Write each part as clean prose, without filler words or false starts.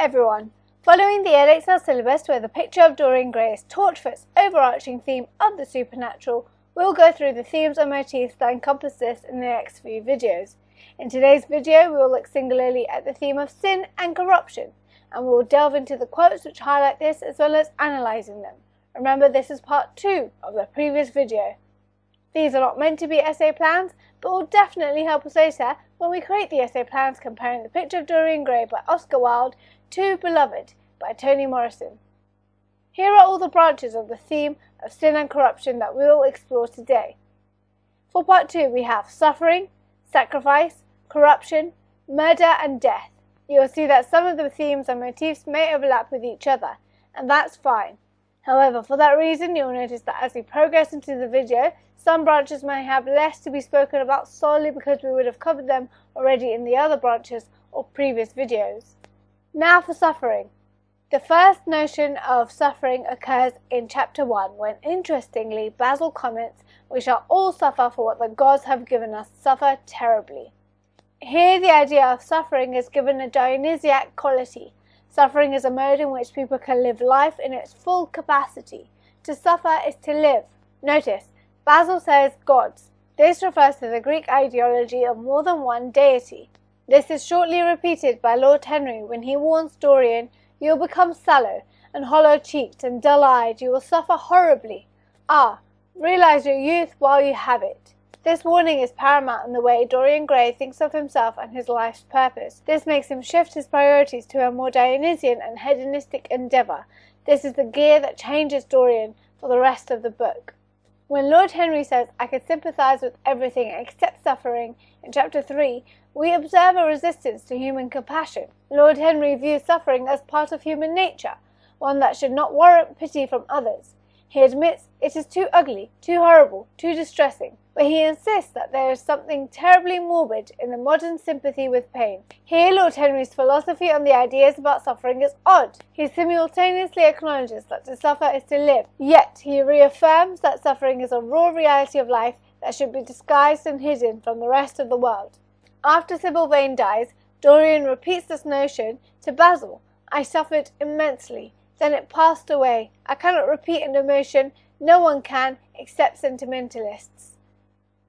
everyone! Following the Edexcel syllabus where the Picture of Dorian Gray is taught for its overarching theme of the supernatural, we'll go through the themes and motifs that encompass this in the next few videos. In today's video, we will look singularly at the theme of sin and corruption, and we will delve into the quotes which highlight this as well as analysing them. Remember, this is part 2 of the previous video. These are not meant to be essay plans, but will definitely help us later when we create the essay plans comparing the Picture of Dorian Gray by Oscar Wilde to Beloved by Toni Morrison. Here are all the branches of the theme of sin and corruption that we will explore today. For part 2 we have suffering, sacrifice, corruption, murder and death. You will see that some of the themes and motifs may overlap with each other, and that's fine. However, for that reason you will notice that as we progress into the video, some branches may have less to be spoken about solely because we would have covered them already in the other branches or previous videos. Now for suffering. The first notion of suffering occurs in chapter 1 when, interestingly, Basil comments, "We shall all suffer for what the gods have given us, suffer terribly." Here the idea of suffering is given a Dionysiac quality. Suffering is a mode in which people can live life in its full capacity. To suffer is to live. Notice, Basil says gods. This refers to the Greek ideology of more than one deity. This is shortly repeated by Lord Henry when he warns Dorian, "You will become sallow and hollow-cheeked and dull-eyed. You will suffer horribly. Realize your youth while you have it." This warning is paramount in the way Dorian Gray thinks of himself and his life's purpose. This makes him shift his priorities to a more Dionysian and hedonistic endeavour. This is the gear that changes Dorian for the rest of the book. When Lord Henry says, "I can sympathise with everything except suffering," in chapter 3, we observe a resistance to human compassion. Lord Henry views suffering as part of human nature, one that should not warrant pity from others. He admits it is too ugly, too horrible, too distressing, but he insists that there is something terribly morbid in the modern sympathy with pain. Here Lord Henry's philosophy on the ideas about suffering is odd. He simultaneously acknowledges that to suffer is to live, yet he reaffirms that suffering is a raw reality of life that should be disguised and hidden from the rest of the world. After Sybil Vane dies, Dorian repeats this notion to Basil. "I suffered immensely. Then it passed away. I cannot repeat an emotion. No one can, except sentimentalists."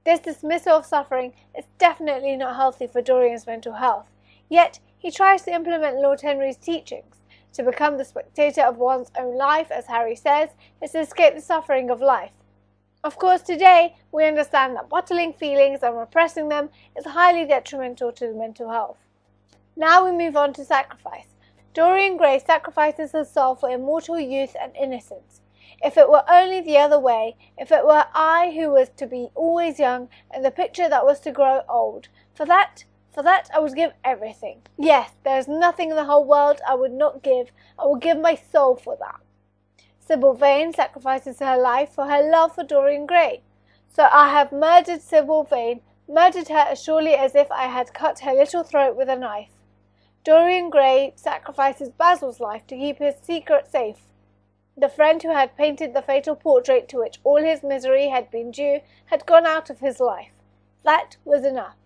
This dismissal of suffering is definitely not healthy for Dorian's mental health. Yet, he tries to implement Lord Henry's teachings. To become the spectator of one's own life, as Harry says, is to escape the suffering of life. Of course, today, we understand that bottling feelings and repressing them is highly detrimental to the mental health. Now we move on to sacrifice. Dorian Gray sacrifices his soul for immortal youth and innocence. If it were only the other way, if it were I who was to be always young and the picture that was to grow old, for that I would give everything. Yes, there is nothing in the whole world I would not give. I would give my soul for that. Sybil Vane sacrifices her life for her love for Dorian Gray. "So I have murdered Sybil Vane, murdered her as surely as if I had cut her little throat with a knife." Dorian Gray sacrifices Basil's life to keep his secret safe. The friend who had painted the fatal portrait to which all his misery had been due had gone out of his life. That was enough.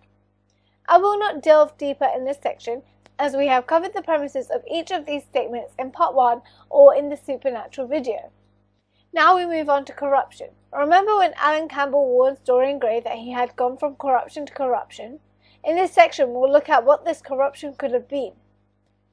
I will not delve deeper in this section, as we have covered the premises of each of these statements in part 1 or in the supernatural video. Now we move on to corruption. Remember when Alan Campbell warns Dorian Gray that he had gone from corruption to corruption? In this section we'll look at what this corruption could have been.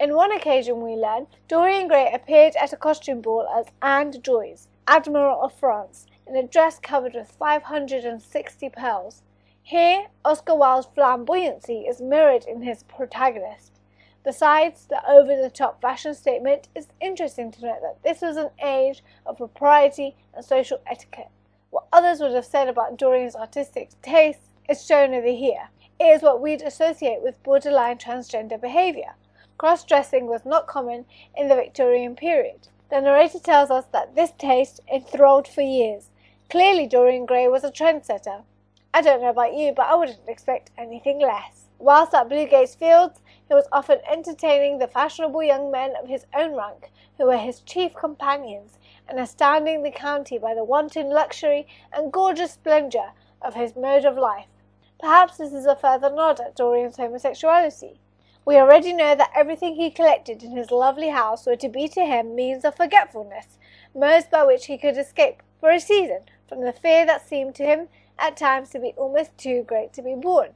In one occasion we learn Dorian Gray appeared at a costume ball as Anne de Joyeuse, Admiral of France, in a dress covered with 560 pearls. Here, Oscar Wilde's flamboyancy is mirrored in his protagonist. Besides the over-the-top fashion statement, it's interesting to note that this was an age of propriety and social etiquette. What others would have said about Dorian's artistic taste is shown over here. It is what we'd associate with borderline transgender behaviour. Cross-dressing was not common in the Victorian period. The narrator tells us that this taste enthralled for years. Clearly Dorian Gray was a trendsetter. I don't know about you, but I wouldn't expect anything less. Whilst at Bluegate's Fields, he was often entertaining the fashionable young men of his own rank, who were his chief companions, and astounding the county by the wanton luxury and gorgeous splendour of his mode of life. Perhaps this is a further nod at Dorian's homosexuality. We already know that everything he collected in his lovely house were to be to him means of forgetfulness, modes by which he could escape, for a season, from the fear that seemed to him at times to be almost too great to be borne.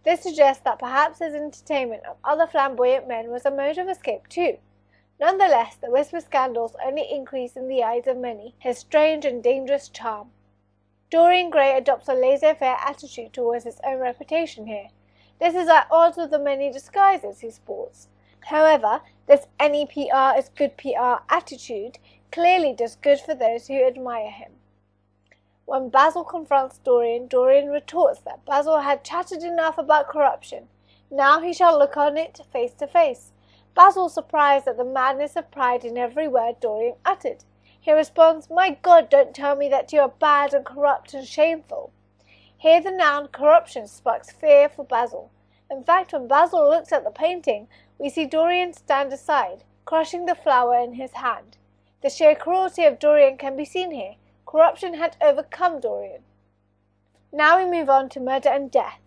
This suggests that perhaps his entertainment of other flamboyant men was a mode of escape too. Nonetheless, the whispered scandals only increase in the eyes of many his strange and dangerous charm. Dorian Gray adopts a laissez-faire attitude towards his own reputation here. This is at odds with the many disguises he sports. However, this any PR is good PR attitude clearly does good for those who admire him. When Basil confronts Dorian, Dorian retorts that Basil had chattered enough about corruption. Now he shall look on it face to face. Basil, surprised at the madness of pride in every word Dorian uttered. He responds, "My God, don't tell me that you are bad and corrupt and shameful." Here the noun corruption sparks fear for Basil. In fact, when Basil looks at the painting, we see Dorian stand aside, crushing the flower in his hand. The sheer cruelty of Dorian can be seen here. Corruption had overcome Dorian. Now we move on to murder and death.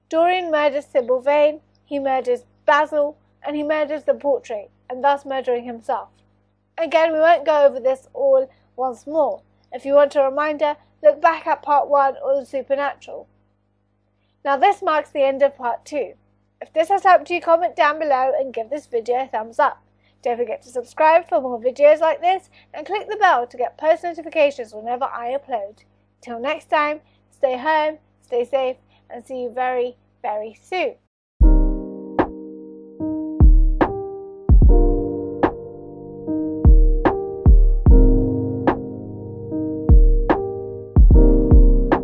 Dorian murders Sybil Vane, he murders Basil, and he murders the portrait, and thus murdering himself. Again, we won't go over this all once more. If you want a reminder, look back at part 1 or the supernatural. Now this marks the end of part 2. If this has helped you, comment down below and give this video a thumbs up. Don't forget to subscribe for more videos like this and click the bell to get post notifications whenever I upload. Till next time, stay home, stay safe, and see you very, very soon.